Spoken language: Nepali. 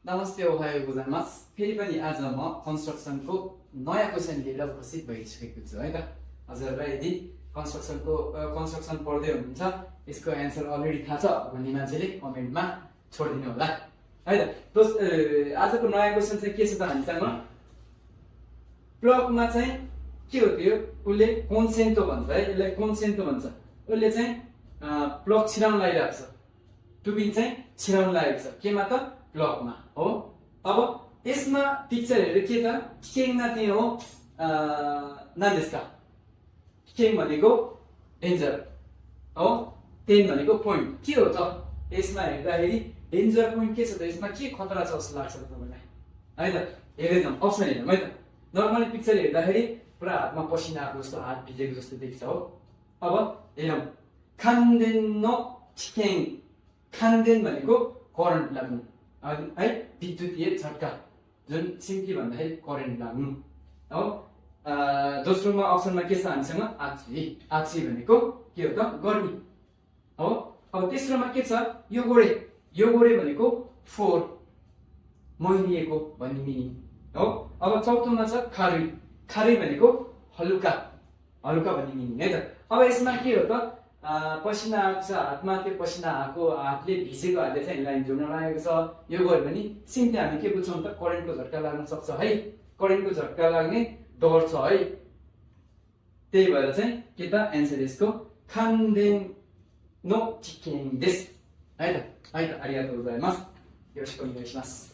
नमस्ते ओहायो गोजाइमास फेरि पनि आज म कन्स्ट्रक्सनको नयाँ क्वेसन लिएर उपस्थित भइसकेको छु है त। हजुरलाई यदि कन्स्ट्रक्सन पढ्दै हुनुहुन्छ यसको एन्सर अलरेडी थाहा छ भन्ने मान्छेले कमेन्टमा छोडिदिनु होला है त। आजको नयाँ क्वेसन चाहिँ के छ त हामीसँग ब्लकमा चाहिँ के हो त्यो उसले कन्सेन्टो भन्छ है, यसलाई कन्सेन्टो भन्छ। उसले चाहिँ ब्लक छिराउन लागिरहेको छ, टुबिन चाहिँ छिराउन लागेको छ केमा त ब्लकमा हो। अब यसमा पिक्चर हेरेर के त किकेङ नाति हो नादेस्का। किकेङ भनेको डेन्जर हो, टेन भनेको पोइन्ट के हो त यसमा हेर्दाखेरि डेन्जर पोइन्ट के छ त, यसमा के खतरा छ जस्तो लाग्छ तपाईँलाई है त। हेर्दै जाउँ, अप्सन हेरौँ है त। नर्मली पिक्चर हेर्दाखेरि पुरा हातमा पसिना आएको जस्तो, हात भिजेको जस्तो देखिन्छ हो। अब हेरौँ, खान्देन नो किकेङ। खान्देन भनेको करेन्ट लाग्नु है, विद्युतीय झट्का, जुन सिम्पली भन्दाखेरि करेन्ट लाग्नु हो। दोस्रोमा अप्सनमा के छ हामीसँग आची। आची भनेको के हो त गर्मी हो। अब तेस्रोमा के छ यो गोडे। यो गोडे भनेको फोर, महिनिएको भन्ने मिनिङ हो। अब चौथोमा छ खारुई। खारुई भनेको हलुका, हलुका भन्ने मिनिङ है त। अब यसमा के हो त पसिना आएको छ हातमा, त्यो पसिना आएको हातले भिजेको हातले चाहिँ लाइन जोड्न लागेको छ। यो गऱ्यो भने सिम्पली हामी के बुझ्छौँ त करेन्टको झट्का लाग्न सक्छ है, करेन्टको झट्का लाग्ने डर छ है। त्यही भएर चाहिँ के त एन्सर यसको खान्देन नो किकेङ देस है त। है त, आरिगातो गोजाइमास।よろしくお願いします。